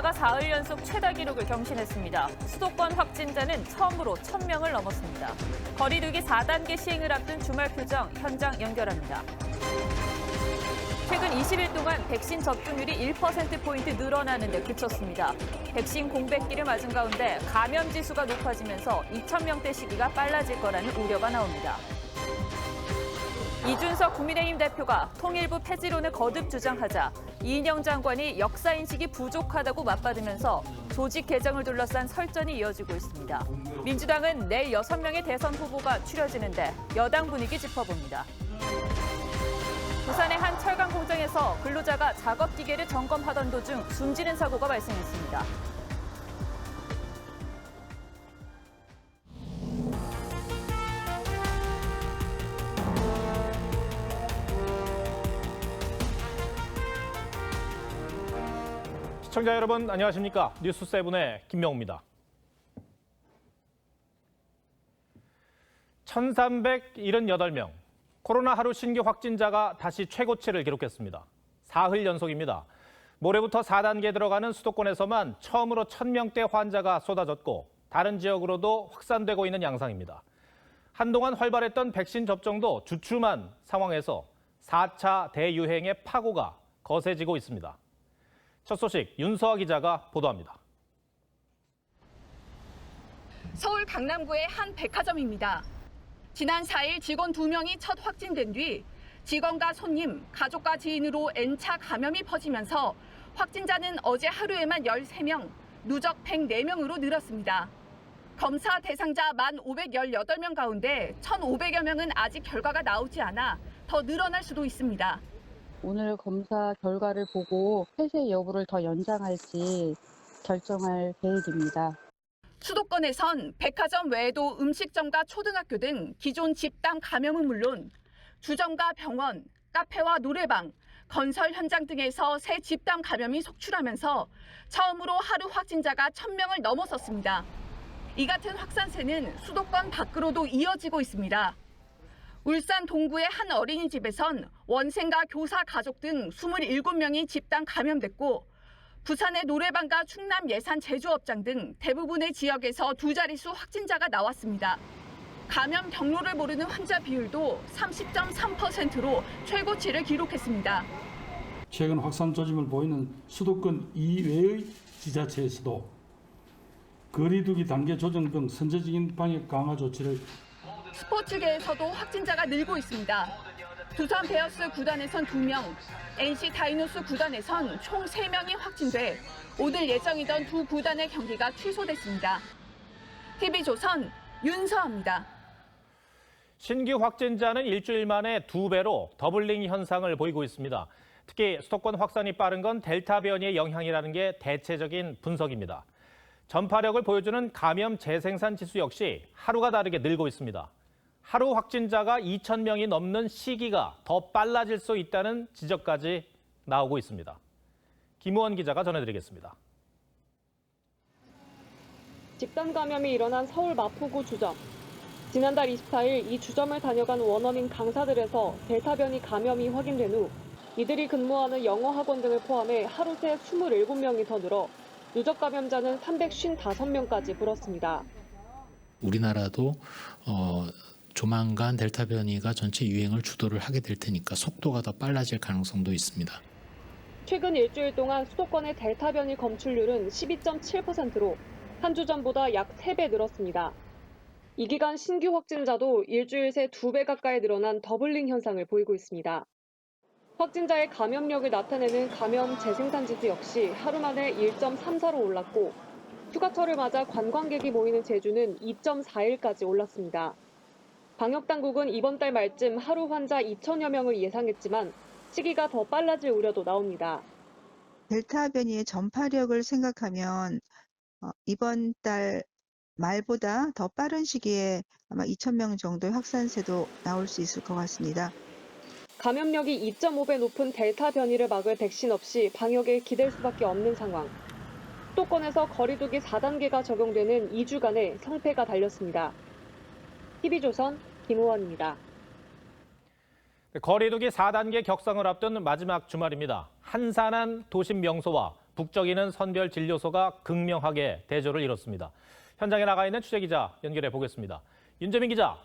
코로나가 사흘 연속 최다 기록을 경신했습니다. 수도권 확진자는 처음으로 1,000명을 넘었습니다. 거리두기 4단계 시행을 앞둔 주말 표정 현장 연결합니다. 최근 20일 동안 백신 접종률이 1%포인트 늘어나는 데 그쳤습니다. 백신 공백기를 맞은 가운데 감염 지수가 높아지면서 2,000명대 시기가 빨라질 거라는 우려가 나옵니다. 이준석 국민의힘 대표가 통일부 폐지론을 거듭 주장하자 이인영 장관이 역사인식이 부족하다고 맞받으면서 조직 개정을 둘러싼 설전이 이어지고 있습니다. 민주당은 내일 6명의 대선 후보가 추려지는데 여당 분위기 짚어봅니다. 부산의 한 철강 공장에서 근로자가 작업 기계를 점검하던 도중 숨지는 사고가 발생했습니다. 시청자 여러분 안녕하십니까? 뉴스7의 김명우입니다. 1,378명. 코로나 하루 신규 확진자가 다시 최고치를 기록했습니다. 사흘 연속입니다. 모레부터 4단계에 들어가는 수도권에서만 처음으로 1,000명대 환자가 쏟아졌고 다른 지역으로도 확산되고 있는 양상입니다. 한동안 활발했던 백신 접종도 주춤한 상황에서 4차 대유행의 파고가 거세지고 있습니다. 첫 소식 윤서아 기자가 보도합니다. 서울 강남구의 한 백화점입니다. 지난 4일 직원 2명이 첫 확진된 뒤 직원과 손님, 가족과 지인으로 N차 감염이 퍼지면서 확진자는 어제 하루에만 13명, 누적 104명으로 늘었습니다. 검사 대상자 1,518명 가운데 1,500여 명은 아직 결과가 나오지 않아 더 늘어날 수도 있습니다. 오늘 검사 결과를 보고 폐쇄 여부를 더 연장할지 결정할 계획입니다. 수도권에선 백화점 외에도 음식점과 초등학교 등 기존 집단 감염은 물론 주점과 병원, 카페와 노래방, 건설 현장 등에서 새 집단 감염이 속출하면서 처음으로 하루 확진자가 1,000명을 넘어섰습니다. 이 같은 확산세는 수도권 밖으로도 이어지고 있습니다. 울산 동구의 한 어린이집에선 원생과 교사 가족 등 27명이 집단 감염됐고 부산의 노래방과 충남 예산 제조업장 등 대부분의 지역에서 두 자릿수 확진자가 나왔습니다. 감염 경로를 모르는 환자 비율도 30.3%로 최고치를 기록했습니다. 최근 확산 조짐을 보이는 수도권 이외의 지자체에서도 거리두기 단계 조정 등 선제적인 방역 강화 조치를 스포츠계에서도 확진자가 늘고 있습니다. 두산 베어스 구단에선 2명, NC 다이노스 구단에선 총 3명이 확진돼 오늘 예정이던 두 구단의 경기가 취소됐습니다. TV조선 윤서아입니다. 신규 확진자는 일주일 만에 2배로 더블링 현상을 보이고 있습니다. 특히 수도권 확산이 빠른 건 델타 변이의 영향이라는 게 대체적인 분석입니다. 전파력을 보여주는 감염 재생산 지수 역시 하루가 다르게 늘고 있습니다. 하루 확진자가 2,000명이 넘는 시기가 더 빨라질 수 있다는 지적까지 나오고 있습니다. 김우원 기자가 전해드리겠습니다. 집단 감염이 일어난 서울 마포구 주점. 지난달 24일 이 주점을 다녀간 원어민 강사들에서 델타 변이 감염이 확인된 후 이들이 근무하는 영어 학원 등을 포함해 하루 새 27명이 더 늘어 누적 감염자는 355명까지 불었습니다. 우리나라도 조만간 델타 변이가 전체 유행을 주도를 하게 될 테니까 속도가 더 빨라질 가능성도 있습니다. 최근 일주일 동안 수도권의 델타 변이 검출률은 12.7%로 한 주 전보다 약 3배 늘었습니다. 이 기간 신규 확진자도 일주일 새 2배 가까이 늘어난 더블링 현상을 보이고 있습니다. 확진자의 감염력을 나타내는 감염 재생산 지수 역시 하루 만에 1.34로 올랐고 휴가철을 맞아 관광객이 모이는 제주는 2.41까지 올랐습니다. 방역당국은 이번 달 말쯤 하루 환자 2,000여 명을 예상했지만 시기가 더 빨라질 우려도 나옵니다. 델타 변이의 전파력을 생각하면 이번 달 말보다 더 빠른 시기에 아마 2,000명 정도의 확산세도 나올 수 있을 것 같습니다. 감염력이 2.5배 높은 델타 변이를 막을 백신 없이 방역에 기댈 수밖에 없는 상황. 수도권에서 거리두기 4단계가 적용되는 2주간의 성패가 달렸습니다. TV조선 김우원입니다. 거리두기 4단계 격상을 앞둔 마지막 주말입니다. 한산한 도심 명소와 북적이는 선별 진료소가 극명하게 대조를 이뤘습니다. 현장에 나가 있는 취재기자 연결해 보겠습니다. 윤재민 기자.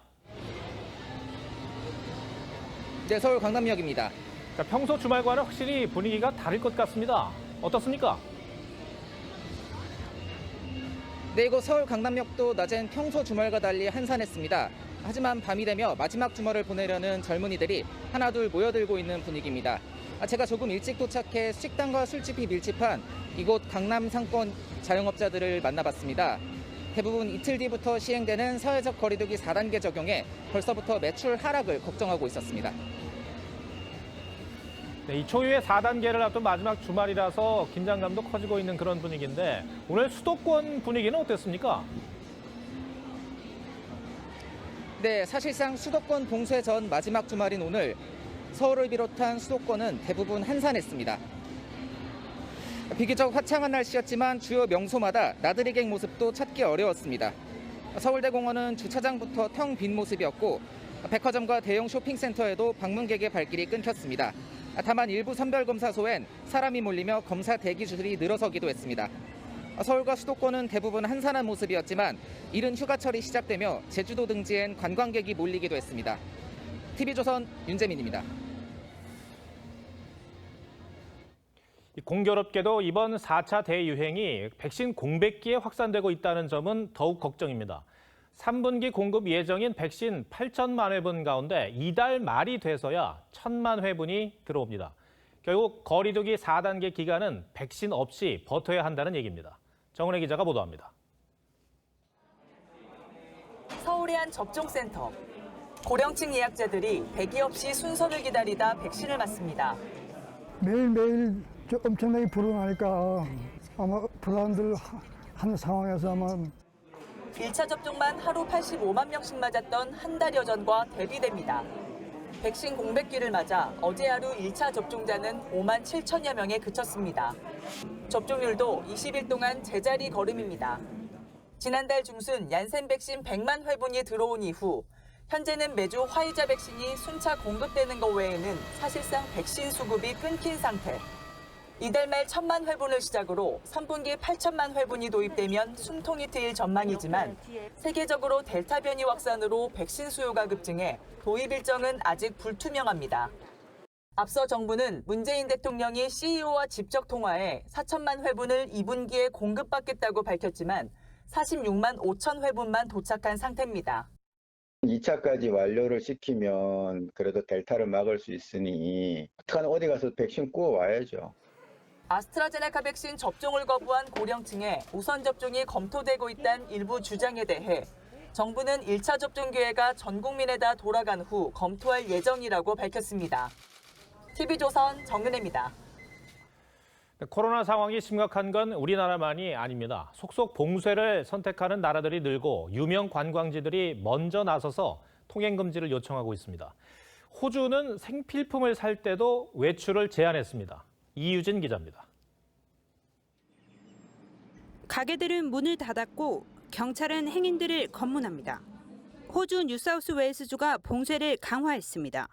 네, 서울 강남역입니다. 자, 평소 주말과는 확실히 분위기가 다를 것 같습니다. 어떻습니까? 네, 이곳 서울 강남역도 낮엔 평소 주말과 달리 한산했습니다. 하지만 밤이 되며 마지막 주말을 보내려는 젊은이들이 하나둘 모여들고 있는 분위기입니다. 제가 조금 일찍 도착해 식당과 술집이 밀집한 이곳 강남 상권 자영업자들을 만나봤습니다. 대부분 이틀 뒤부터 시행되는 사회적 거리두기 4단계 적용에 벌써부터 매출 하락을 걱정하고 있었습니다. 네, 이 초유의 4단계를 앞둔 마지막 주말이라서 긴장감도 커지고 있는 그런 분위기인데 오늘 수도권 분위기는 어땠습니까? 네, 사실상 수도권 봉쇄 전 마지막 주말인 오늘 서울을 비롯한 수도권은 대부분 한산했습니다. 비교적 화창한 날씨였지만 주요 명소마다 나들이객 모습도 찾기 어려웠습니다. 서울대공원은 주차장부터 텅 빈 모습이었고 백화점과 대형 쇼핑센터에도 방문객의 발길이 끊겼습니다. 다만 일부 선별검사소엔 사람이 몰리며 검사 대기줄이 늘어서기도 했습니다. 서울과 수도권은 대부분 한산한 모습이었지만 이른 휴가철이 시작되며 제주도 등지엔 관광객이 몰리기도 했습니다. TV조선 윤재민입니다. 공교롭게도 이번 4차 대유행이 백신 공백기에 확산되고 있다는 점은 더욱 걱정입니다. 3분기 공급 예정인 백신 8천만 회분 가운데 이달 말이 돼서야 1,000만 회분이 들어옵니다. 결국 거리두기 4단계 기간은 백신 없이 버텨야 한다는 얘기입니다. 정은혜 기자가 보도합니다. 서울의 한 접종센터. 고령층 예약자들이 대기 없이 순서를 기다리다 백신을 맞습니다. 매일매일 엄청나게 불어나니까 아마 불안들 하는 상황에서 아마 1차 접종만 하루 85만 명씩 맞았던 한 달여 전과 대비됩니다. 백신 공백기를 맞아 어제 하루 1차 접종자는 5만 7천여 명에 그쳤습니다. 접종률도 20일 동안 제자리 걸음입니다. 지난달 중순 얀센 백신 100만 회분이 들어온 이후 현재는 매주 화이자 백신이 순차 공급되는 것 외에는 사실상 백신 수급이 끊긴 상태. 이달 말 1,000만 회분을 시작으로 3분기 8천만 회분이 도입되면 숨통이 트일 전망이지만 세계적으로 델타 변이 확산으로 백신 수요가 급증해 도입 일정은 아직 불투명합니다. 앞서 정부는 문재인 대통령이 CEO와 직접 통화해 4천만 회분을 2분기에 공급받겠다고 밝혔지만 46만 5천 회분만 도착한 상태입니다. 2차까지 완료를 시키면 그래도 델타를 막을 수 있으니 어떡하나 어디 가서 백신 구워 와야죠. 아스트라제네카 백신 접종을 거부한 고령층에 우선 접종이 검토되고 있다는 일부 주장에 대해 정부는 1차 접종 기회가 전 국민에 다 돌아간 후 검토할 예정이라고 밝혔습니다. TV조선 정은혜입니다. 코로나 상황이 심각한 건 우리나라만이 아닙니다. 속속 봉쇄를 선택하는 나라들이 늘고 유명 관광지들이 먼저 나서서 통행 금지를 요청하고 있습니다. 호주는 생필품을 살 때도 외출을 제한했습니다. 이유진 기자입니다. 가게들은 문을 닫았고 경찰은 행인들을 검문합니다. 호주 뉴사우스웨일스주가 봉쇄를 강화했습니다.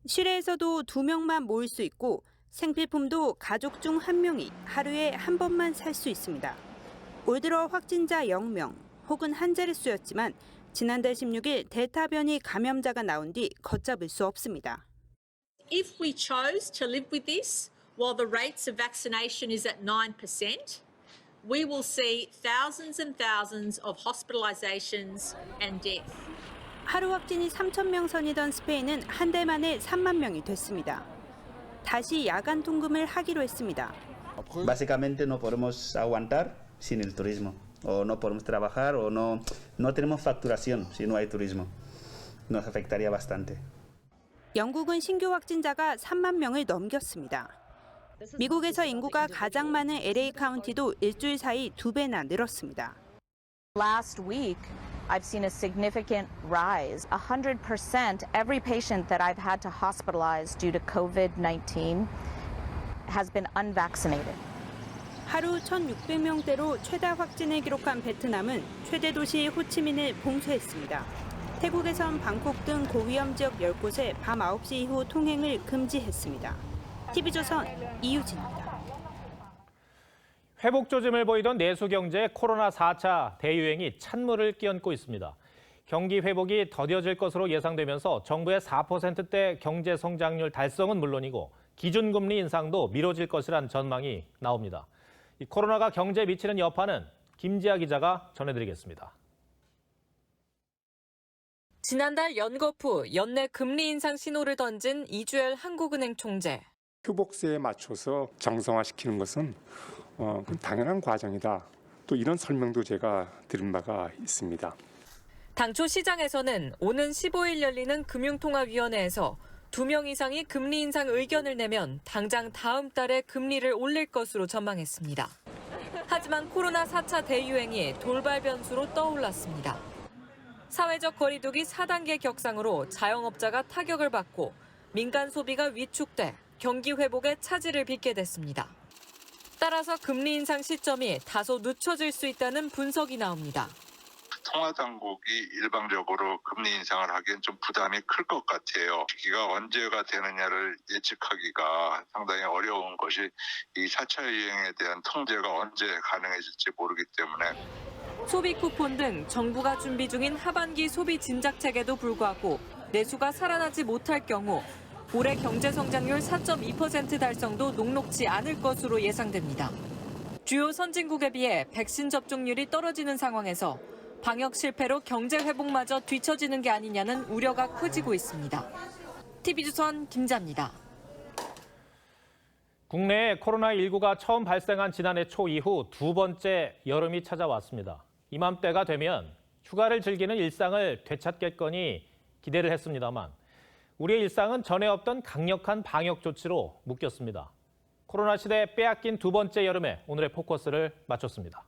실내에서도 2명만 모일 수 있고 생필품도 가족 중 1명이 하루에 한 번만 살 수 있습니다. 올 들어 확진자 0명 혹은 한 자릿수였지만 지난달 16일 델타 변이 감염자가 나온 뒤 걷잡을 수 없습니다. If we chose to live with this, while the rates of vaccination is at 9%, we will see thousands and thousands of hospitalizations and death. 하루 확진이 3천 명 선이던 스페인은 한 달 만에 3만 명이 됐습니다. 다시 야간 통금을 하기로 했습니다. Básicamente no podemos aguantar sin el turismo, o no podemos trabajar, o no tenemos facturación si no hay turismo. Nos afectaría bastante. 영국은 신규 확진자가 3만 명을 넘겼습니다. 미국에서 인구가 가장 많은 LA 카운티도 일주일 사이 2배나 늘었습니다. Last week, I've seen a significant rise. 100% every patient that I've had to hospitalize due to COVID-19 has been unvaccinated. 하루 1,600명대로 최다 확진을 기록한 베트남은 최대 도시 호치민을 봉쇄했습니다. 태국에선 방콕 등 고위험 지역 10곳에 밤 9시 이후 통행을 금지했습니다. TV조선 이유진입니다. 회복 조짐을 보이던 내수경제에 코로나 4차 대유행이 찬물을 끼얹고 있습니다. 경기 회복이 더뎌질 것으로 예상되면서 정부의 4%대 경제 성장률 달성은 물론이고 기준금리 인상도 미뤄질 것이란 전망이 나옵니다. 이 코로나가 경제에 미치는 여파는 김지아 기자가 전해드리겠습니다. 지난달 연거푸 연내 금리 인상 신호를 던진 이주열 한국은행 총재. 휴복세에 맞춰서 정상화시키는 것은 그건 당연한 과정이다. 또 이런 설명도 제가 드린 바가 있습니다. 당초 시장에서는 오는 15일 열리는 금융통화위원회에서 2명 이상이 금리 인상 의견을 내면 당장 다음 달에 금리를 올릴 것으로 전망했습니다. 하지만 코로나 4차 대유행이 돌발 변수로 떠올랐습니다. 사회적 거리두기 4단계 격상으로 자영업자가 타격을 받고 민간 소비가 위축돼 경기 회복에 차질을 빚게 됐습니다. 따라서 금리 인상 시점이 다소 늦춰질 수 있다는 분석이 나옵니다. 통화당국이 일방적으로 금리 인상을 하기엔 좀 부담이 클 것 같아요. 시기가 언제가 되느냐를 예측하기가 상당히 어려운 것이 이 4차 유행에 대한 통제가 언제 가능해질지 모르기 때문에 소비 쿠폰 등 정부가 준비 중인 하반기 소비 진작책에도 불구하고 내수가 살아나지 못할 경우 올해 경제 성장률 4.2% 달성도 녹록지 않을 것으로 예상됩니다. 주요 선진국에 비해 백신 접종률이 떨어지는 상황에서 방역 실패로 경제 회복마저 뒤처지는 게 아니냐는 우려가 커지고 있습니다. TV조선 김자입니다. 국내에 코로나19가 처음 발생한 지난해 초 이후 두 번째 여름이 찾아왔습니다. 이맘때가 되면 휴가를 즐기는 일상을 되찾겠거니 기대를 했습니다만 우리의 일상은 전에 없던 강력한 방역 조치로 묶였습니다. 코로나 시대에 빼앗긴 두 번째 여름에 오늘의 포커스를 맞췄습니다.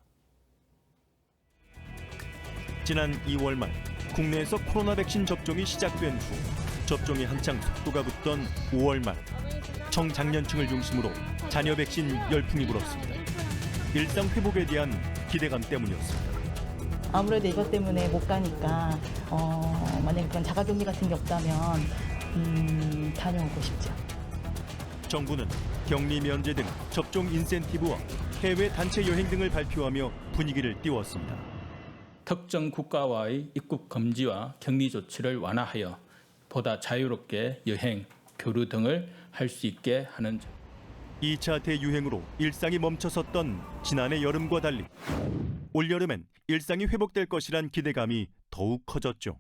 지난 2월 말 국내에서 코로나 백신 접종이 시작된 후 접종이 한창 속도가 붙던 5월 말 청장년층을 중심으로 잔여 백신 열풍이 불었습니다. 일상 회복에 대한 기대감 때문이었습니다. 아무래도 이것 때문에 못 가니까 만약에 그런 자가격리 같은 게 없다면 다녀오고 싶죠. 정부는 격리 면제 등 접종 인센티브와 해외 단체 여행 등을 발표하며 분위기를 띄웠습니다. 특정 국가와의 입국 금지와 격리 조치를 완화하여 보다 자유롭게 여행, 교류 등을 할 수 있게 하는 점. 2차 대유행으로 일상이 멈춰섰던 지난해 여름과 달리 올여름엔 일상이 회복될 것이란 기대감이 더욱 커졌죠.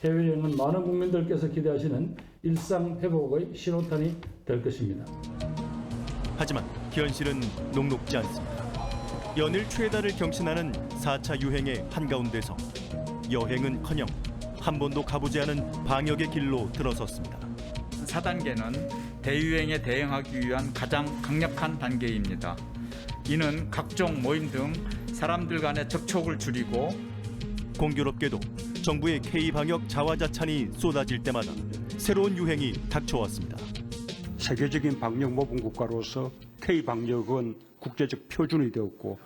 해외여행은 많은 국민들께서 기대하시는 일상 회복의 신호탄이 될 것입니다. 하지만 현실은 녹록지 않습니다. 연일 최다를 경신하는 4차 유행의 한가운데서 여행은커녕 한 번도 가보지 않은 방역의 길로 들어섰습니다. 4단계는 대유행에 대응하기 위한 가장 강력한 단계입니다. 이는 각종 모임 등 사람들 간의 접촉을 줄이고 공교롭게도 정부의 K-방역 자화자찬이 쏟아질 때마다 새로운 유행이 닥쳐왔습니다. 세계적인 방역 모범 국가로서 K-방역은 국제적 표준이 되었고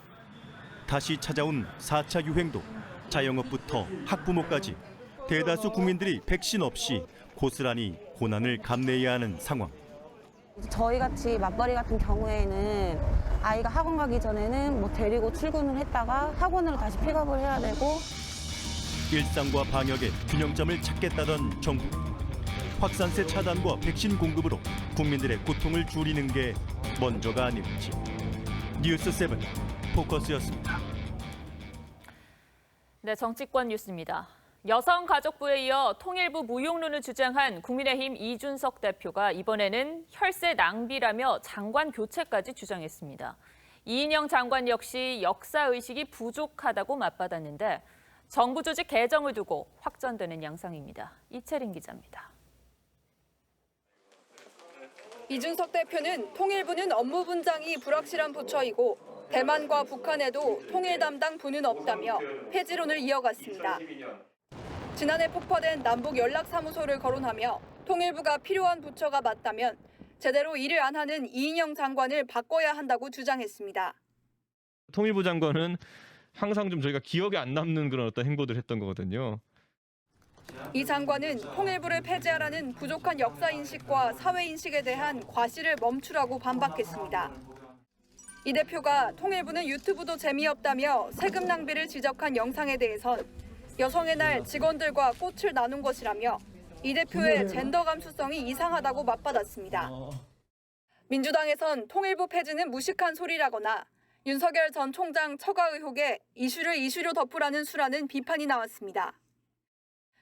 다시 찾아온 4차 유행도 자영업부터 학부모까지 대다수 국민들이 백신 없이 고스란히 고난을 감내해야 하는 상황. 저희같이 맞벌이 같은 경우에는 아이가 학원 가기 전에는 뭐 데리고 출근을 했다가 학원으로 다시 픽업을 해야 되고 일상과 방역의 균형점을 찾겠다던 정부. 확산세 차단과 백신 공급으로 국민들의 고통을 줄이는 게 먼저가 아닐지. 뉴스7 포커스였습니다. 네, 정치권 뉴스입니다. 여성가족부에 이어 통일부 무용론을 주장한 국민의힘 이준석 대표가 이번에는 혈세 낭비라며 장관 교체까지 주장했습니다. 이인영 장관 역시 역사의식이 부족하다고 맞받았는데 정부 조직 개정을 두고 확전되는 양상입니다. 이채린 기자입니다. 이준석 대표는 통일부는 업무 분장이 불확실한 부처이고 대만과 북한에도 통일 담당 부는 없다며 폐지론을 이어갔습니다. 지난해 폭파된 남북 연락사무소를 거론하며 통일부가 필요한 부처가 맞다면 제대로 일을 안 하는 이인영 장관을 바꿔야 한다고 주장했습니다. 통일부 장관은 항상 좀 저희가 기억에 안 남는 그런 어떤 행보들을 했던 거거든요. 이 장관은 통일부를 폐지하라는 부족한 역사 인식과 사회 인식에 대한 과시를 멈추라고 반박했습니다. 이 대표가 통일부는 유튜브도 재미없다며 세금 낭비를 지적한 영상에 대해선 여성의 날 직원들과 꽃을 나눈 것이라며 이 대표의 젠더 감수성이 이상하다고 맞받았습니다. 민주당에선 통일부 폐지는 무식한 소리라거나 윤석열 전 총장 처가 의혹에 이슈를 이슈로 덮으라는 수라는 비판이 나왔습니다.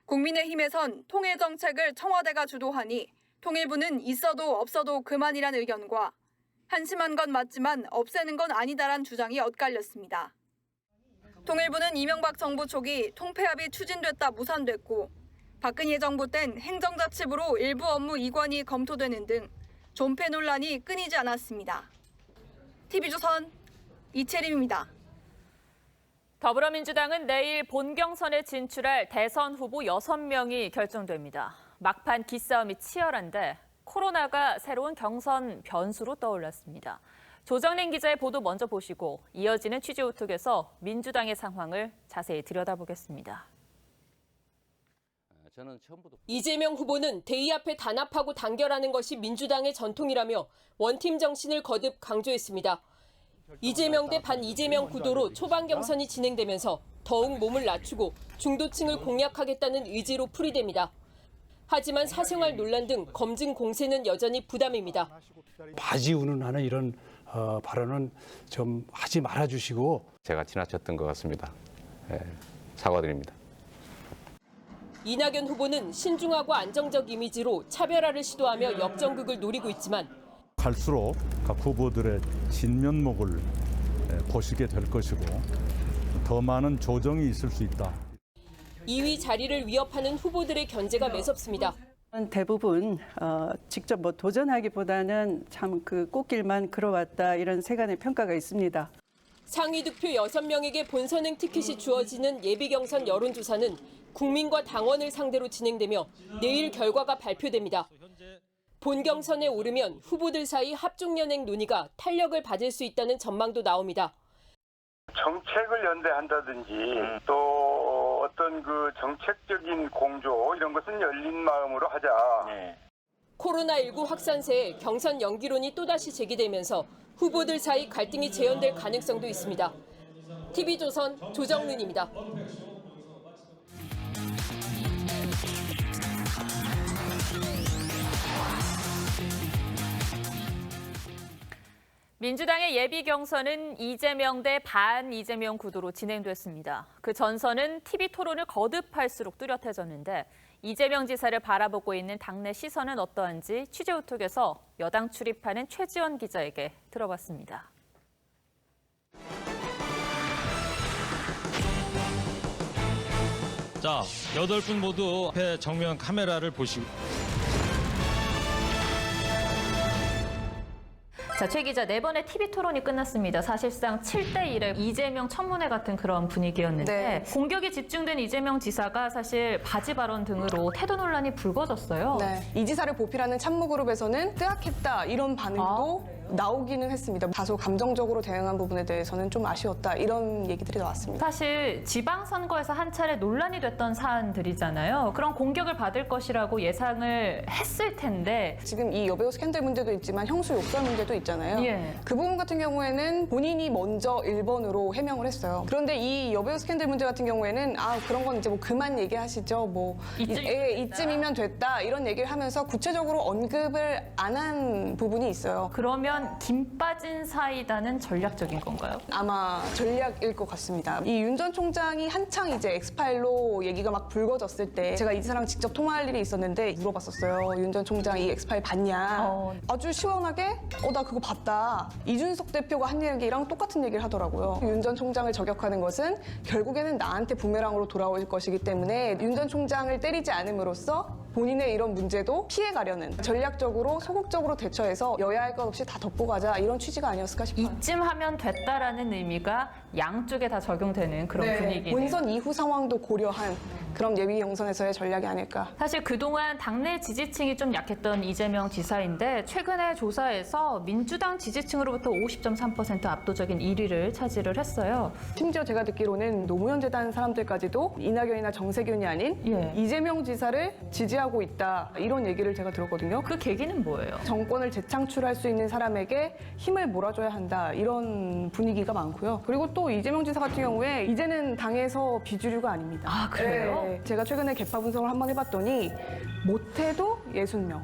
국민의힘에선 통일정책을 청와대가 주도하니 통일부는 있어도 없어도 그만이란 의견과 한심한 건 맞지만 없애는 건 아니다란 주장이 엇갈렸습니다. 통일부는 이명박 정부 초기 통폐합이 추진됐다 무산됐고 박근혜 정부 땐 행정자치부로 일부 업무 이관이 검토되는 등 존폐 논란이 끊이지 않았습니다. TV조선 이채림입니다. 더불어민주당은 내일 본경선에 진출할 대선 후보 6명이 결정됩니다. 막판 기싸움이 치열한데 코로나가 새로운 경선 변수로 떠올랐습니다. 조정린 기자의 보도 먼저 보시고 이어지는 취재우특에서 민주당의 상황을 자세히 들여다보겠습니다. 이재명 후보는 대의 앞에 단합하고 단결하는 것이 민주당의 전통이라며 원팀 정신을 거듭 강조했습니다. 이재명 대 반 이재명 구도로 초반 경선이 진행되면서 더욱 몸을 낮추고 중도층을 공략하겠다는 의지로 풀이됩니다. 하지만 사생활 논란 등 검증 공세는 여전히 부담입니다. 바지 운운하는 이런 발언은 좀 하지 말아주시고. 제가 지나쳤던 것 같습니다. 사과드립니다. 이낙연 후보는 신중하고 안정적 이미지로 차별화를 시도하며 역전극을 노리고 있지만 갈수록 각 후보들의 진면목을 보시게 될 것이고 더 많은 조정이 있을 수 있다. 2위 자리를 위협하는 후보들의 견제가 매섭습니다. 대부분 직접 도전하기보다는 참 그 꽃길만 걸어왔다 이런 세간의 평가가 있습니다. 상위 득표 6명에게 본선행 티켓이 주어지는 예비경선 여론조사는 국민과 당원을 상대로 진행되며 내일 결과가 발표됩니다. 본경선에 오르면 후보들 사이 합종연행 논의가 탄력을 받을 수 있다는 전망도 나옵니다. 정책을 연대한다든지 또 어떤 그 정책적인 공조 이런 것은 열린 마음으로 하자. 코로나19 확산세에 경선 연기론이 또다시 제기되면서 후보들 사이 갈등이 재현될 가능성도 있습니다. TV조선 조정윤입니다. 민주당의 예비 경선은 이재명 대 반 이재명 구도로 진행됐습니다. 그 전선은 TV토론을 거듭할수록 뚜렷해졌는데 이재명 지사를 바라보고 있는 당내 시선은 어떠한지 취재우특에서 여당 출입하는 최지원 기자에게 들어봤습니다. 자, 8분 모두 앞에 정면 카메라를 보시고. 자, 최 기자, 4번의 TV토론이 끝났습니다. 사실상 7대1의 이재명 청문회 같은 그런 분위기였는데 공격이 집중된 이재명 지사가 사실 바지 발언 등으로 태도 논란이 불거졌어요. 이 지사를 보필하는 참모그룹에서는 뜨악했다 이런 반응도 나오기는 했습니다. 다소 감정적으로 대응한 부분에 대해서는 좀 아쉬웠다 이런 얘기들이 나왔습니다. 사실 지방선거에서 한 차례 논란이 됐던 사안들이잖아요. 그런 공격을 받을 것이라고 예상을 했을 텐데 지금 이 여배우 스캔들 문제도 있지만 형수 욕설 문제도 있잖아요. 그 부분 같은 경우에는 본인이 먼저 1번으로 해명을 했어요. 그런데 이 여배우 스캔들 문제 같은 경우에는 그런 건 이제 그만 얘기하시죠. 이쯤이면 됐다 이런 얘기를 하면서 구체적으로 언급을 안 한 부분이 있어요. 그러면 김 빠진 사이다는 전략적인 건가요? 아마 전략일 것 같습니다. 이 윤 전 총장이 한창 이제 엑스파일로 얘기가 막 불거졌을 때 제가 이 사람 직접 통화할 일이 있었는데 물어봤었어요. 윤 전 총장 이 엑스파일 봤냐? 아주 시원하게 나 그거 봤다. 이준석 대표가 한 얘기랑 똑같은 얘기를 하더라고요. 윤 전 총장을 저격하는 것은 결국에는 나한테 부메랑으로 돌아올 것이기 때문에 윤 전 총장을 때리지 않음으로써 본인의 이런 문제도 피해가려는 전략적으로 소극적으로 대처해서 여야 할 것 없이 다 덮고 가자 이런 취지가 아니었을까 싶어요. 이쯤 하면 됐다라는 의미가 양쪽에 다 적용되는 그런 분위기네요. 본선 이후 상황도 고려한 그런 예비 경선에서의 전략이 아닐까. 사실 그동안 당내 지지층이 좀 약했던 이재명 지사인데 최근의 조사에서 민주당 지지층으로부터 50.3% 압도적인 1위를 차지를 했어요. 심지어 제가 듣기로는 노무현 재단 사람들까지도 이낙연이나 정세균이 아닌 이재명 지사를 지지하고 있다, 이런 얘기를 제가 들었거든요. 그 계기는 뭐예요? 정권을 재창출할 수 있는 사람에게 힘을 몰아줘야 한다, 이런 분위기가 많고요. 그리고 또 이재명 지사 같은 경우에 이제는 당에서 비주류가 아닙니다. 아, 그래요? 네. 제가 최근에 개파 분석을 한번 해봤더니 못해도 60명.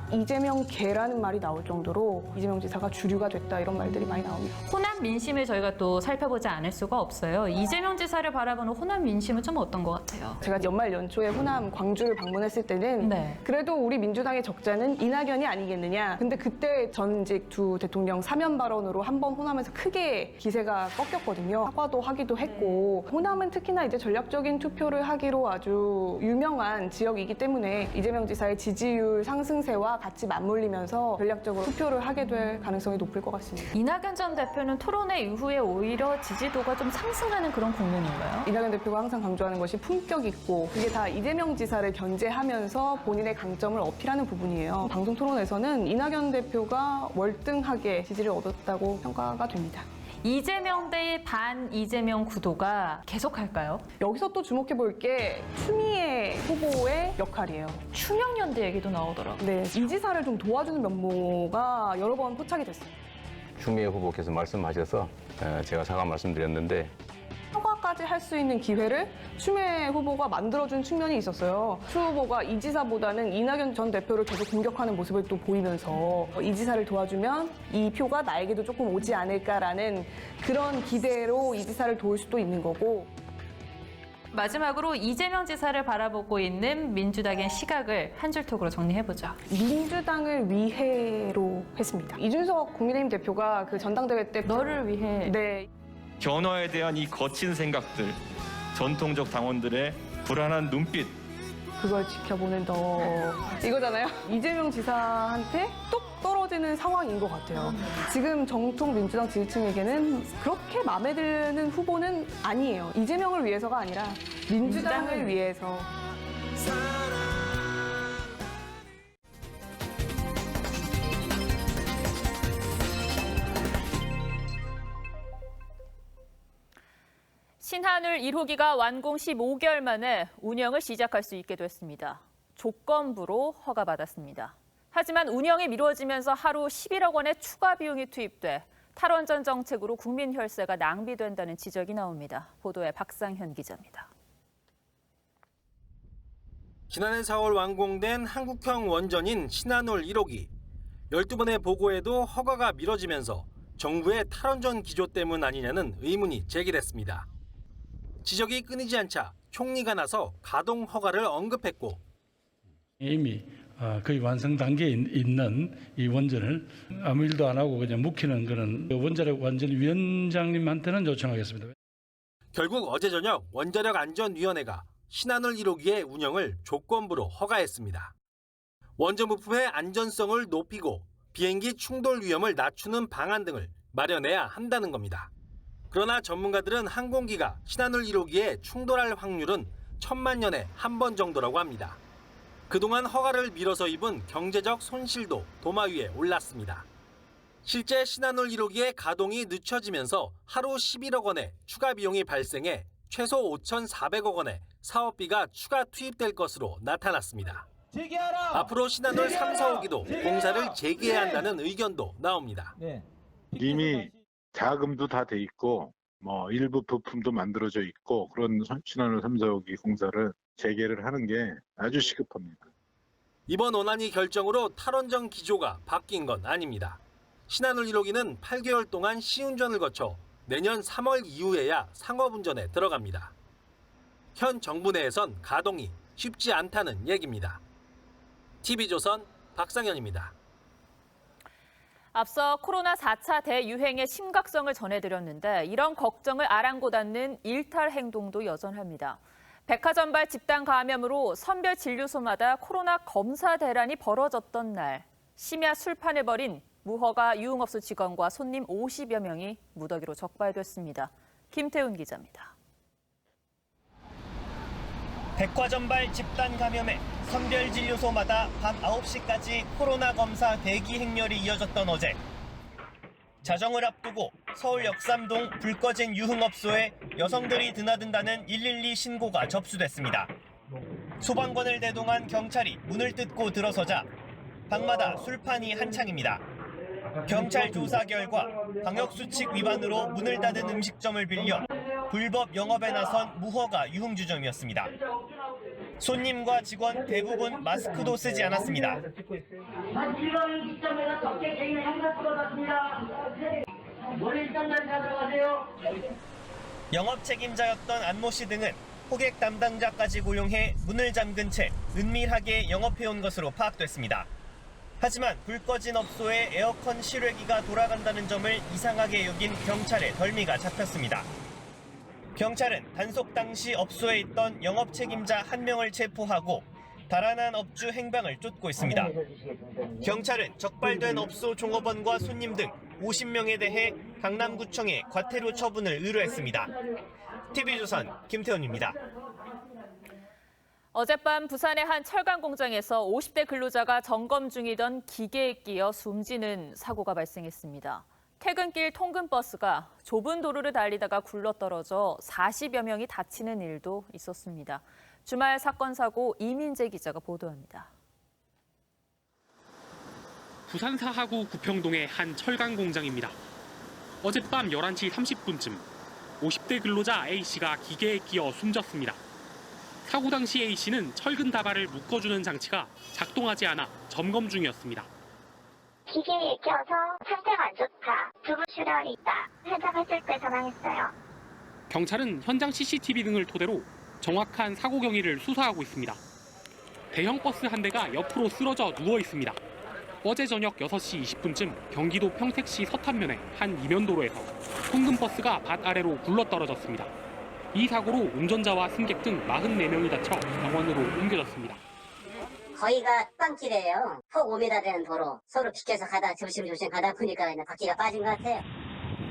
이재명 개라는 말이 나올 정도로 이재명 지사가 주류가 됐다, 이런 말들이 많이 나옵니다. 호남 민심을 저희가 또 살펴보지 않을 수가 없어요. 이재명 지사를 바라보는 호남 민심은 좀 어떤 것 같아요? 제가 연말 연초에 호남 광주를 방문했을 때는 그래도 우리 민주당의 적자는 이낙연이 아니겠느냐. 근데 그때 전직 두 대통령 사면 발언으로 한번 호남에서 크게 기세가 꺾였거든요. 사과도 하기도 했고, 호남은 특히나 이제 전략적인 투표를 하기로 아주 유명한 지역이기 때문에 이재명 지사의 지지율 상승세와 같이 맞물리면서 전략적으로 투표를 하게 될 가능성이 높을 것 같습니다. 이낙연 전 대표는 토론회 이후에 오히려 지지도가 좀 상승하는 그런 국면인가요? 이낙연 대표가 항상 강조하는 것이 품격 있고, 그게 다 이재명 지사를 견제하면서 본인의 강점을 어필하는 부분이에요. 방송 토론에서는 이낙연 대표가 월등하게 지지를 얻었다고 평가가 됩니다. 이재명 대 반 이재명 구도가 계속할까요? 여기서 또 주목해 볼 게 추미애 후보의 역할이에요. 추명연대 얘기도 나오더라고요. 네, 이 지사를 좀 도와주는 면모가 여러 번 포착이 됐어요. 추미애 후보께서 말씀하셔서 제가 사과 말씀드렸는데 사과까지 할 수 있는 기회를 추미애 후보가 만들어준 측면이 있었어요. 추 후보가 이 지사보다는 이낙연 전 대표를 계속 공격하는 모습을 또 보이면서 이 지사를 도와주면 이 표가 나에게도 조금 오지 않을까라는 그런 기대로 이 지사를 도울 수도 있는 거고. 마지막으로 이재명 지사를 바라보고 있는 민주당의 시각을 한 줄 톡으로 정리해보죠. 민주당을 위해로 했습니다. 이준석 국민의힘 대표가 그 전당대회 때 너를 위해. 네. 변화에 대한 이 거친 생각들, 전통적 당원들의 불안한 눈빛, 그걸 지켜보는 너, 이거잖아요. 이재명 지사한테 뚝 떨어지는 상황인 것 같아요. 지금 정통 민주당 지지층에게는 그렇게 마음에 드는 후보는 아니에요. 이재명을 위해서가 아니라 민주당을 위해서. 신한울 1호기가 완공 15개월 만에 운영을 시작할 수 있게 됐습니다. 조건부로 허가받았습니다. 하지만 운영이 미뤄지면서 하루 11억 원의 추가 비용이 투입돼 탈원전 정책으로 국민 혈세가 낭비된다는 지적이 나옵니다. 보도에 박상현 기자입니다. 지난해 4월 완공된 한국형 원전인 신한울 1호기. 12번의 보고에도 허가가 미뤄지면서 정부의 탈원전 기조 때문 아니냐는 의문이 제기됐습니다. 지적이 끊이지 않자 총리가 나서 가동 허가를 언급했고 이미 거의 완성 단계에 있는 이 원전을 아무 일도 안 하고 그냥 묵히는 그런 원자력 안전위원장님한테는 요청하겠습니다. 결국 어제 저녁 원자력 안전위원회가 신한울 1호기의 운영을 조건부로 허가했습니다. 원전 부품의 안전성을 높이고 비행기 충돌 위험을 낮추는 방안 등을 마련해야 한다는 겁니다. 그러나 전문가들은 항공기가 신한울 1호기에 충돌할 확률은 1000만 년에 한 번 정도라고 합니다. 그동안 허가를 미뤄서 입은 경제적 손실도 도마 위에 올랐습니다. 실제 신한울 1호기의 가동이 늦춰지면서 하루 11억 원의 추가 비용이 발생해 최소 5,400억 원의 사업비가 추가 투입될 것으로 나타났습니다. 앞으로 신한울 3, 4호기도 공사를 재개해야 한다는 의견도 나옵니다. 이미 자금도 다 돼 있고 일부 부품도 만들어져 있고 그런 신한울 3, 4호기 공사를 재개를 하는 게 아주 시급합니다. 이번 원안위 결정으로 탈원전 기조가 바뀐 건 아닙니다. 신한울 1호기는 8개월 동안 시운전을 거쳐 내년 3월 이후에야 상업운전에 들어갑니다. 현 정부 내에선 가동이 쉽지 않다는 얘기입니다. TV조선 박상현입니다. 앞서 코로나 4차 대유행의 심각성을 전해드렸는데 이런 걱정을 아랑곳 않는 일탈 행동도 여전합니다. 백화점발 집단 감염으로 선별 진료소마다 코로나 검사 대란이 벌어졌던 날, 심야 술판을 벌인 무허가 유흥업소 직원과 손님 50여 명이 무더기로 적발됐습니다. 김태훈 기자입니다. 백화점발 집단 감염에 선별진료소마다 밤 9시까지 코로나 검사 대기 행렬이 이어졌던 어제. 자정을 앞두고 서울 역삼동 불 꺼진 유흥업소에 여성들이 드나든다는 112 신고가 접수됐습니다. 소방관을 대동한 경찰이 문을 뜯고 들어서자 방마다 술판이 한창입니다. 경찰 조사 결과 방역수칙 위반으로 문을 닫은 음식점을 빌려 불법 영업에 나선 무허가 유흥주점이었습니다. 손님과 직원 대부분 마스크도 쓰지 않았습니다. 영업 책임자였던 안모 씨 등은 호객 담당자까지 고용해 문을 잠근 채 은밀하게 영업해온 것으로 파악됐습니다. 하지만 불 꺼진 업소에 에어컨 실외기가 돌아간다는 점을 이상하게 여긴 경찰의 덜미가 잡혔습니다. 경찰은 단속 당시 업소에 있던 영업 책임자 1명을 체포하고 달아난 업주 행방을 쫓고 있습니다. 경찰은 적발된 업소 종업원과 손님 등 50명에 대해 강남구청에 과태료 처분을 의뢰했습니다. TV조선 김태훈입니다. 어젯밤 부산의 한 철강 공장에서 50대 근로자가 점검 중이던 기계에 끼어 숨지는 사고가 발생했습니다. 퇴근길 통근버스가 좁은 도로를 달리다가 굴러떨어져 40여 명이 다치는 일도 있었습니다. 주말 사건 사고 이민재 기자가 보도합니다. 부산 사하구 구평동의 한 철강 공장입니다. 어젯밤 11시 30분쯤 50대 근로자 A씨가 기계에 끼어 숨졌습니다. 사고 당시 A씨는 철근 다발을 묶어주는 장치가 작동하지 않아 점검 중이었습니다. 기계에 껴서 상태가 안 좋다. 두부 출혈이 있다. 현장했을 때 전화했어요. 경찰은 현장 CCTV 등을 토대로 정확한 사고 경위를 수사하고 있습니다. 대형 버스 한 대가 옆으로 쓰러져 누워 있습니다. 어제 저녁 6시 20분쯤 경기도 평택시 서탄면의 한 이면도로에서 통근버스가 밭 아래로 굴러떨어졌습니다. 이 사고로 운전자와 승객 등 44명이 다쳐 병원으로 옮겨졌습니다. 거기가 빵길이에요. 폭 5m 되는 도로. 서로 비켜서 가다 조심조심 가다 보니까 그냥 바퀴가 빠진 것 같아요.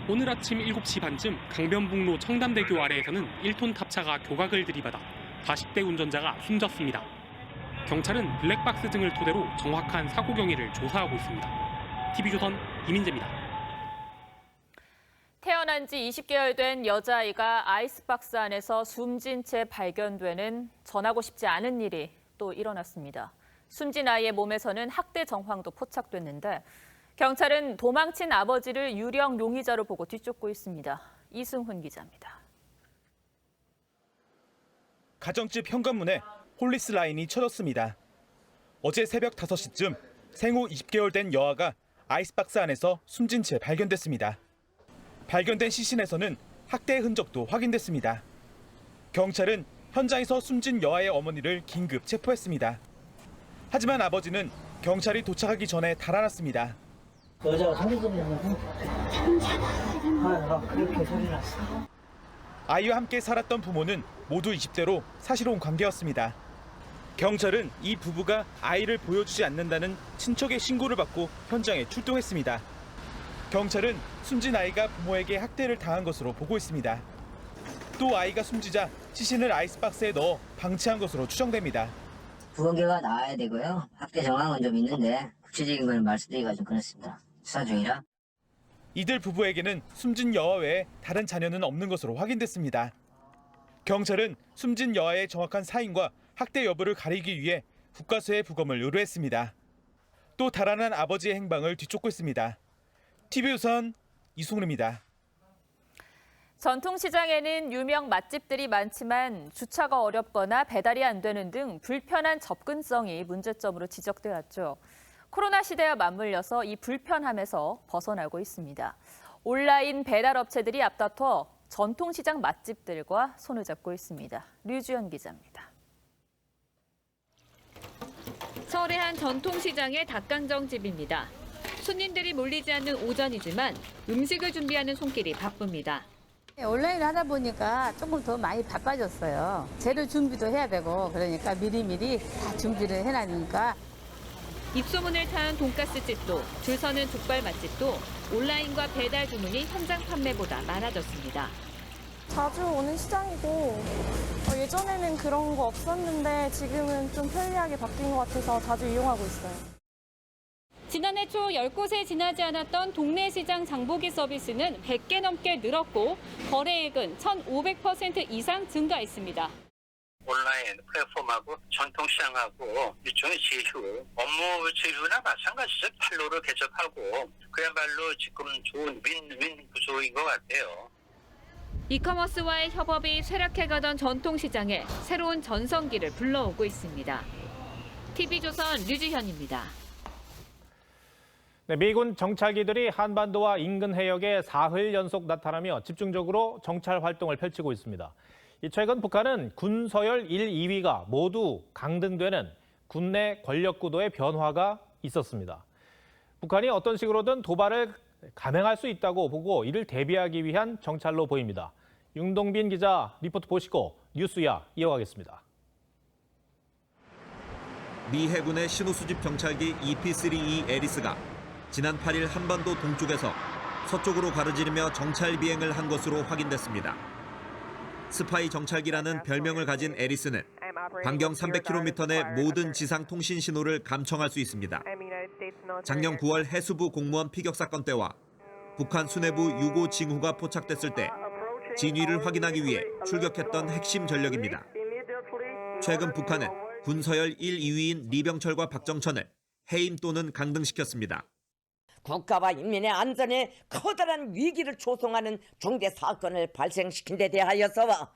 오늘 아침 7시 반쯤 강변북로 청담대교 아래에서는 1톤 탑차가 교각을 들이받아 40대 운전자가 숨졌습니다. 경찰은 블랙박스 등을 토대로 정확한 사고 경위를 조사하고 있습니다. TV조선 이민재입니다. 태어난 지 20개월 된 여자아이가 아이스박스 안에서 숨진 채 발견되는 전하고 싶지 않은 일이 또 일어났습니다. 숨진 아이의 몸에서는 학대 정황도 포착됐는데 경찰은 도망친 아버지를 유령 용의자로 보고 뒤쫓고 있습니다. 이승훈 기자입니다. 가정집 현관문에 폴리스 라인이 쳐졌습니다. 어제 새벽 5시쯤 생후 20개월 된 여아가 아이스박스 안에서 숨진 채 발견됐습니다. 발견된 시신에서는 학대의 흔적도 확인됐습니다. 경찰은 현장에서 숨진 여아의 어머니를 긴급 체포했습니다. 하지만 아버지는 경찰이 도착하기 전에 달아났습니다. 여자가 소리 지르냐고? 그렇게 소리 났어. 아이와 함께 살았던 부모는 모두 20대로 사실혼 관계였습니다. 경찰은 이 부부가 아이를 보여주지 않는다는 친척의 신고를 받고 현장에 출동했습니다. 경찰은 숨진 아이가 부모에게 학대를 당한 것으로 보고 있습니다. 또 아이가 숨지자 시신을 아이스박스에 넣어 방치한 것으로 추정됩니다. 부검결과 나와야 되고요. 학대 정황은 좀 있는데 구체적인 걸 말씀드리기가 좀 그렇습니다. 수사 중이라. 이들 부부에게는 숨진 여아 외에 다른 자녀는 없는 것으로 확인됐습니다. 경찰은 숨진 여아의 정확한 사인과 학대 여부를 가리기 위해 국과수에 부검을 의뢰했습니다. 또 달아난 아버지의 행방을 뒤쫓고 있습니다. TV조선 이승훈입니다. 전통시장에는 유명 맛집들이 많지만 주차가 어렵거나 배달이 안 되는 등 불편한 접근성이 문제점으로 지적돼 왔죠. 코로나 시대와 맞물려서 이 불편함에서 벗어나고 있습니다. 온라인 배달 업체들이 앞다퉈 전통시장 맛집들과 손을 잡고 있습니다. 류주연 기자입니다. 서울의 한 전통시장의 닭강정집입니다. 손님들이 몰리지 않는 오전이지만 음식을 준비하는 손길이 바쁩니다. 온라인을 하다 보니까 조금 더 많이 바빠졌어요. 재료 준비도 해야 되고 그러니까 미리미리 다 준비를 해놨으니까. 입소문을 탄 돈가스집도 줄 서는 족발 맛집도 온라인과 배달 주문이 현장 판매보다 많아졌습니다. 자주 오는 시장이고 예전에는 그런 거 없었는데 지금은 좀 편리하게 바뀐 것 같아서 자주 이용하고 있어요. 지난해 초 10곳에 지나지 않았던 동네 시장 장보기 서비스는 100개 넘게 늘었고 거래액은 1,500% 이상 증가했습니다. 온라인 플랫폼하고 전통시장하고 일종의 제휴, 업무 제휴나 마찬가지죠. 판로를 개척하고 그야말로 지금 좋은 윈윈 구조인 것 같아요. 이커머스와의 협업이 쇠락해가던 전통시장에 새로운 전성기를 불러오고 있습니다. TV조선 류지현입니다. 네, 미군 정찰기들이 한반도와 인근 해역에 사흘 연속 나타나며 집중적으로 정찰 활동을 펼치고 있습니다. 최근 북한은 군 서열 1, 2위가 모두 강등되는 군내 권력 구도의 변화가 있었습니다. 북한이 어떤 식으로든 도발을 감행할 수 있다고 보고 이를 대비하기 위한 정찰로 보입니다. 윤동빈 기자 리포트 보시고 뉴스야 이어가겠습니다. 미 해군의 신호수집 정찰기 EP-3E 에리스가 지난 8일 한반도 동쪽에서 서쪽으로 가로지르며 정찰 비행을 한 것으로 확인됐습니다. 스파이 정찰기라는 별명을 가진 에리스는 반경 300km 내 모든 지상 통신 신호를 감청할 수 있습니다. 작년 9월 해수부 공무원 피격 사건 때와 북한 수뇌부 유고 징후가 포착됐을 때 진위를 확인하기 위해 출격했던 핵심 전력입니다. 최근 북한은 군 서열 1, 2위인 리병철과 박정천을 해임 또는 강등시켰습니다. 국가와 인민의 안전에 커다란 위기를 조성하는 중대 사건을 발생시킨 데 대하여서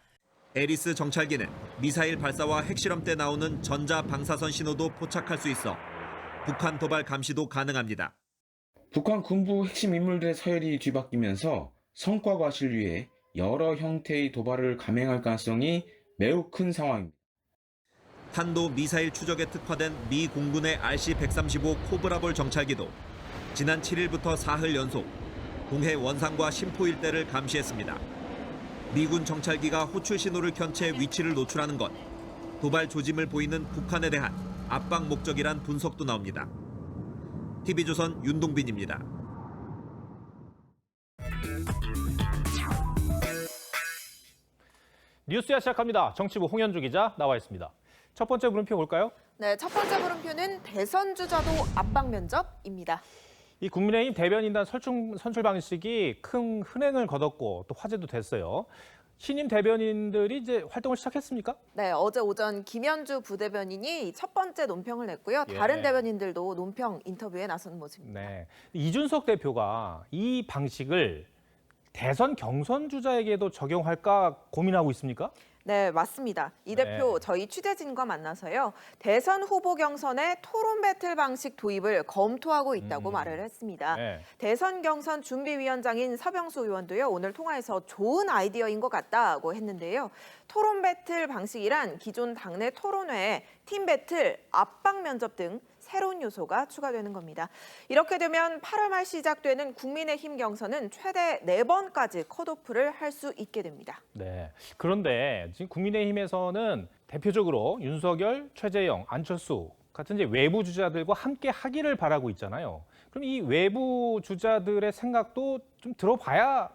에리스 정찰기는 미사일 발사와 핵실험 때 나오는 전자 방사선 신호도 포착할 수 있어 북한 도발 감시도 가능합니다. 북한 군부 핵심 인물들의 서열이 뒤바뀌면서 성과 과시를 위해 여러 형태의 도발을 감행할 가능성이 매우 큰 상황입니다. 탄도 미사일 추적에 특화된 미 공군의 RC-135 코브라볼 정찰기도 지난 7일부터 사흘 연속 동해 원산과 심포 일대를 감시했습니다. 미군 정찰기가 호출 신호를 켠 채 위치를 노출하는 것, 도발 조짐을 보이는 북한에 대한 압박 목적이란 분석도 나옵니다. TV조선 윤동빈입니다. 뉴스야 시작합니다. 정치부 홍현주 기자 나와 있습니다. 첫 번째 물음표 볼까요? 네, 첫 번째 물음표는 대선 주자도 압박 면접입니다. 이 국민의힘 대변인단 선출 방식이 큰 흔행을 거뒀고 또 화제도 됐어요. 신임 대변인들이 이제 활동을 시작했습니까? 네, 어제 오전 김현주 부대변인이 첫 번째 논평을 냈고요. 다른 대변인들도 논평 인터뷰에 나선 모습입니다. 네, 이준석 대표가 이 방식을 대선 경선 주자에게도 적용할까 고민하고 있습니까? 네, 맞습니다. 이 대표 저희 취재진과 만나서요. 대선 후보 경선에 토론 배틀 방식 도입을 검토하고 있다고 말을 했습니다. 대선 경선 준비위원장인 서병수 의원도요. 오늘 통화에서 좋은 아이디어인 것 같다고 했는데요. 토론 배틀 방식이란 기존 당내 토론회에 팀 배틀, 압박 면접 등 새로운 요소가 추가되는 겁니다. 이렇게 되면 8월 말 시작되는 국민의힘 경선은 최대 4번까지 컷오프를 할 수 있게 됩니다. 네. 그런데 지금 국민의힘에서는 대표적으로 윤석열, 최재형, 안철수 같은 이제 외부 주자들과 함께 하기를 바라고 있잖아요. 그럼 이 외부 주자들의 생각도 좀 들어봐야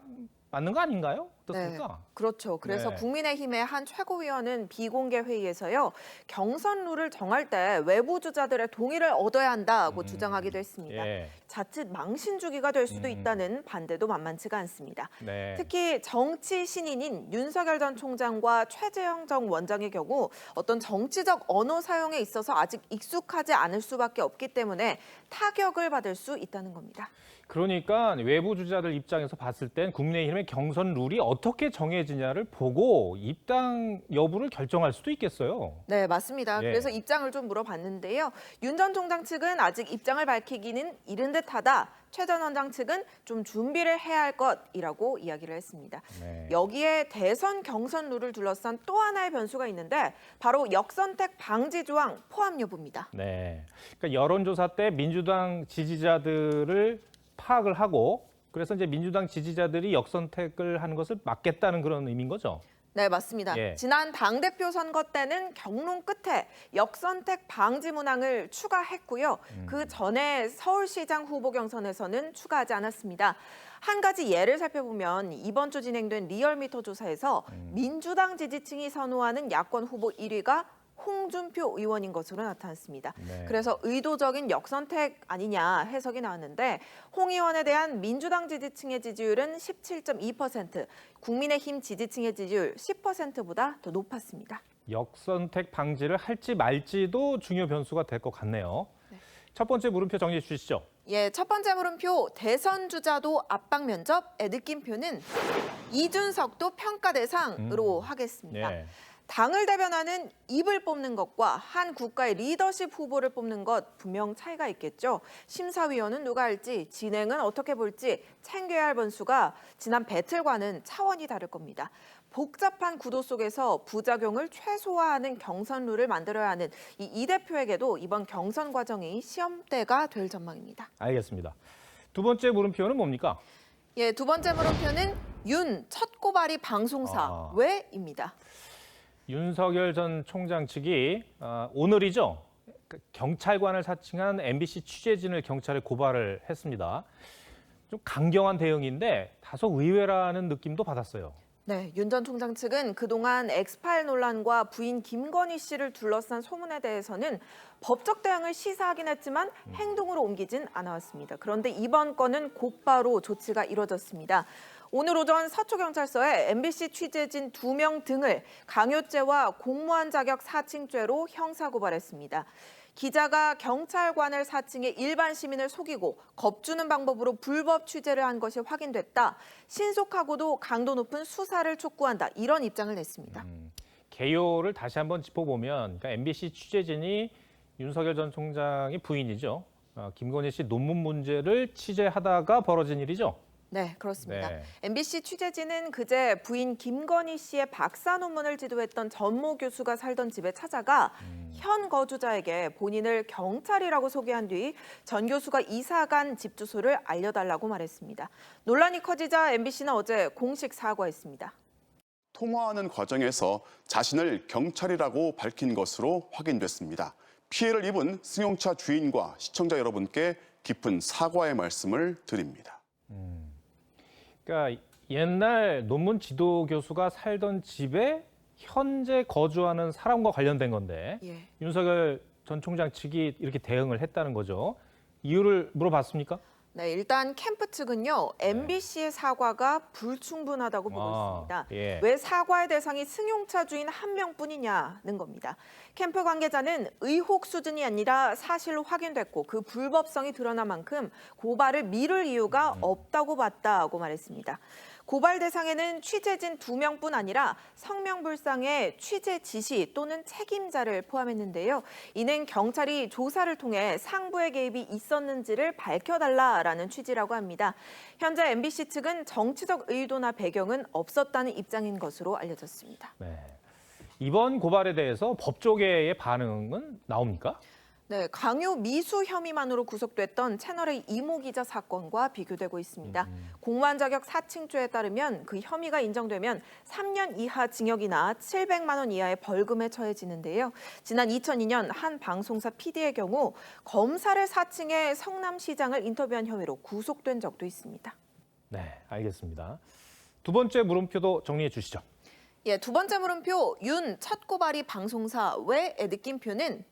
맞는 거 아닌가요? 어떻습니까? 네, 그렇죠. 그래서 국민의힘의 한 최고위원은 비공개 회의에서요. 경선 룰을 정할 때 외부 주자들의 동의를 얻어야 한다고 주장하기도 했습니다. 자칫 망신 주기가 될 수도 있다는 반대도 만만치가 않습니다. 특히 정치 신인인 윤석열 전 총장과 최재형 전 원장의 경우 어떤 정치적 언어 사용에 있어서 아직 익숙하지 않을 수밖에 없기 때문에 타격을 받을 수 있다는 겁니다. 그러니까 외부 주자들 입장에서 봤을 땐 국민의힘의 경선 룰이 어떻게 정해지냐를 보고 입당 여부를 결정할 수도 있겠어요. 네, 맞습니다. 그래서 입장을 좀 물어봤는데요. 윤 전 총장 측은 아직 입장을 밝히기는 이른 듯하다. 최 전 원장 측은 좀 준비를 해야 할 것이라고 이야기를 했습니다. 여기에 대선 경선 룰을 둘러싼 또 하나의 변수가 있는데 바로 역선택 방지 조항 포함 여부입니다. 네, 그러니까 여론조사 때 민주당 지지자들을 파악을 하고 그래서 이제 민주당 지지자들이 역선택을 하는 것을 막겠다는 그런 의미인 거죠. 네, 맞습니다. 예. 지난 당대표 선거 때는 경론 끝에 역선택 방지 문항을 추가했고요. 그 전에 서울시장 후보 경선에서는 추가하지 않았습니다. 한 가지 예를 살펴보면 이번 주 진행된 리얼미터 조사에서 민주당 지지층이 선호하는 야권 후보 1위가 홍준표 의원인 것으로 나타났습니다. 네. 그래서 의도적인 역선택 아니냐 해석이 나왔는데 홍 의원에 대한 민주당 지지층의 지지율은 17.2%, 국민의힘 지지층의 지지율 10%보다 더 높았습니다. 역선택 방지를 할지 말지도 중요 변수가 될 것 같네요. 첫 번째 물음표 정리해 주시죠. 예, 첫 번째 물음표 대선 주자도 압박 면접의 느낌표는 이준석도 평가 대상으로 하겠습니다. 네. 당을 대변하는 입을 뽑는 것과 한 국가의 리더십 후보를 뽑는 것 분명 차이가 있겠죠. 심사위원은 누가 할지, 진행은 어떻게 볼지 챙겨야 할 변수가 지난 배틀과는 차원이 다를 겁니다. 복잡한 구도 속에서 부작용을 최소화하는 경선 룰을 만들어야 하는 이 대표에게도 이번 경선 과정이 시험대가 될 전망입니다. 알겠습니다. 두 번째 물음표는 뭡니까? 예, 두 번째 물음표는 윤 첫 고발이 방송사 왜입니다. 윤석열 전 총장 측이 오늘이죠. 경찰관을 사칭한 MBC 취재진을 경찰에 고발을 했습니다. 좀 강경한 대응인데 다소 의외라는 느낌도 받았어요. 네, 윤 전 총장 측은 그동안 엑스파일 논란과 부인 김건희 씨를 둘러싼 소문에 대해서는 법적 대응을 시사하긴 했지만 행동으로 옮기진 않아왔습니다. 그런데 이번 건은 곧바로 조치가 이뤄졌습니다. 오늘 오전 서초경찰서에 MBC 취재진 2명 등을 강요죄와 공무원 자격 사칭죄로 형사고발했습니다. 기자가 경찰관을 사칭해 일반 시민을 속이고 겁주는 방법으로 불법 취재를 한 것이 확인됐다. 신속하고도 강도 높은 수사를 촉구한다. 이런 입장을 냈습니다. 개요를 다시 한번 짚어보면 그러니까 MBC 취재진이 윤석열 전 총장의 부인이죠. 김건희 씨 논문 문제를 취재하다가 벌어진 일이죠. 네, 그렇습니다. 네. MBC 취재진은 그제 부인 김건희 씨의 박사 논문을 지도했던 전모 교수가 살던 집에 찾아가 현 거주자에게 본인을 경찰이라고 소개한 뒤 전 교수가 이사간 집 주소를 알려달라고 말했습니다. 논란이 커지자 MBC는 어제 공식 사과했습니다. 통화하는 과정에서 자신을 경찰이라고 밝힌 것으로 확인됐습니다. 피해를 입은 승용차 주인과 시청자 여러분께 깊은 사과의 말씀을 드립니다. 그러니까 옛날 논문 지도 교수가 살던 집에 현재 거주하는 사람과 관련된 건데 예. 윤석열 전 총장 측이 이렇게 대응을 했다는 거죠. 이유를 물어봤습니까? 네, 일단 캠프 측은요. MBC의 사과가 불충분하다고 보고 있습니다. 예. 왜 사과의 대상이 승용차 주인 한 명뿐이냐는 겁니다. 캠프 관계자는 의혹 수준이 아니라 사실로 확인됐고 그 불법성이 드러난 만큼 고발을 미룰 이유가 없다고 봤다고 말했습니다. 고발 대상에는 취재진 2명뿐 아니라 성명불상의 취재 지시 또는 책임자를 포함했는데요. 이는 경찰이 조사를 통해 상부의 개입이 있었는지를 밝혀달라라는 취지라고 합니다. 현재 MBC 측은 정치적 의도나 배경은 없었다는 입장인 것으로 알려졌습니다. 네. 이번 고발에 대해서 법조계의 반응은 나옵니까? 네, 강요 미수 혐의만으로 구속됐던 채널A 이모 기자 사건과 비교되고 있습니다. 공무원 자격 사칭죄에 따르면 그 혐의가 인정되면 3년 이하 징역이나 700만 원 이하의 벌금에 처해지는데요. 지난 2002년 한 방송사 PD의 경우 검사를 사칭해 성남시장을 인터뷰한 혐의로 구속된 적도 있습니다. 네, 알겠습니다. 두 번째 물음표도 정리해 주시죠. 예, 두 번째 물음표 윤 첫 고발이 방송사 왜의 느낌표는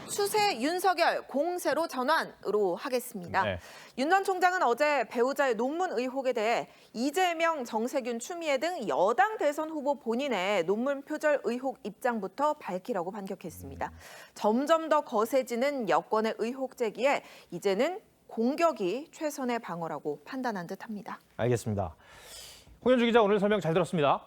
수세 윤석열 공세로 전환으로 하겠습니다. 네. 윤 전 총장은 어제 배우자의 논문 의혹에 대해 이재명, 정세균, 추미애 등 여당 대선 후보 본인의 논문 표절 의혹 입장부터 밝히라고 반격했습니다. 점점 더 거세지는 여권의 의혹 제기에 이제는 공격이 최선의 방어라고 판단한 듯합니다. 알겠습니다. 홍현주 기자 오늘 설명 잘 들었습니다.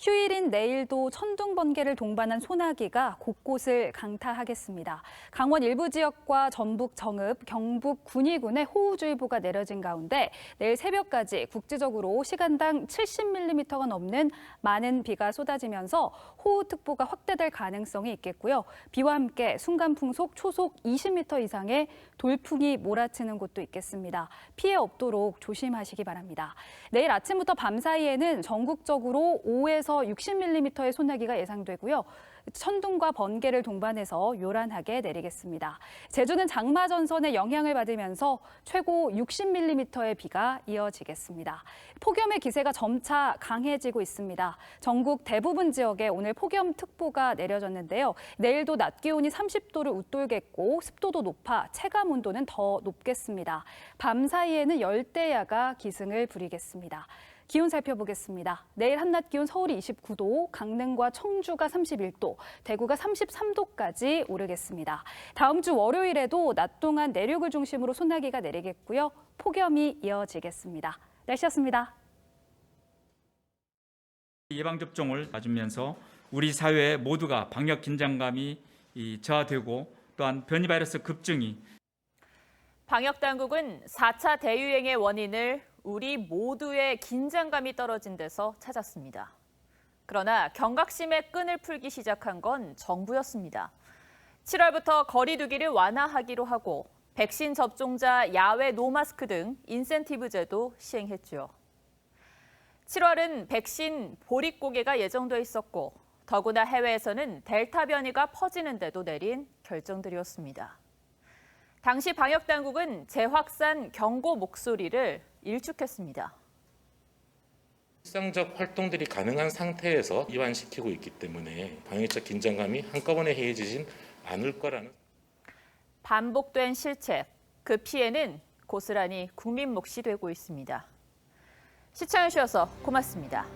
휴일인 내일도 천둥, 번개를 동반한 소나기가 곳곳을 강타하겠습니다. 강원 일부 지역과 전북 정읍, 경북 군위군에 호우주의보가 내려진 가운데 내일 새벽까지 국지적으로 시간당 70mm가 넘는 많은 비가 쏟아지면서 호우특보가 확대될 가능성이 있겠고요. 비와 함께 순간풍속 초속 20m 이상의 돌풍이 몰아치는 곳도 있겠습니다. 피해 없도록 조심하시기 바랍니다. 내일 아침부터 밤 사이에는 전국적으로 5에서 60mm의 소나기가 예상되고요. 천둥과 번개를 동반해서 요란하게 내리겠습니다. 제주는 장마 전선의 영향을 받으면서 최고 60mm의 비가 이어지겠습니다. 폭염의 기세가 점차 강해지고 있습니다. 전국 대부분 지역에 오늘 폭염특보가 내려졌는데요. 내일도 낮 기온이 30도를 웃돌겠고 습도도 높아 체감 온도는 더 높겠습니다. 밤 사이에는 열대야가 기승을 부리겠습니다. 기온 살펴보겠습니다. 내일 한낮 기온 서울이 29도, 강릉과 청주가 31도, 대구가 33도까지 오르겠습니다. 다음 주 월요일에도 낮 동안 내륙을 중심으로 소나기가 내리겠고요. 폭염이 이어지겠습니다. 날씨였습니다. 예방접종을 맞으면서 우리 사회 모두가 방역 긴장감이 저하되고 또한 변이 바이러스 급증이 방역당국은 4차 대유행의 원인을 우리 모두의 긴장감이 떨어진 데서 찾았습니다. 그러나 경각심의 끈을 풀기 시작한 건 정부였습니다. 7월부터 거리 두기를 완화하기로 하고 백신 접종자 야외 노마스크 등 인센티브 제도 시행했죠. 7월은 백신 보릿고개가 예정돼 있었고 더구나 해외에서는 델타 변이가 퍼지는데도 내린 결정들이었습니다. 당시 방역당국은 재확산 경고 목소리를 일축했습니다. 일상적 활동들이 가능한 상태에서 이완시키고 있기 때문에 방역적 긴장감이 한꺼번에 해지진 않을 거라는. 반복된 실책, 그 피해는 고스란히 국민 몫이 되고 있습니다. 시청해주셔서 고맙습니다.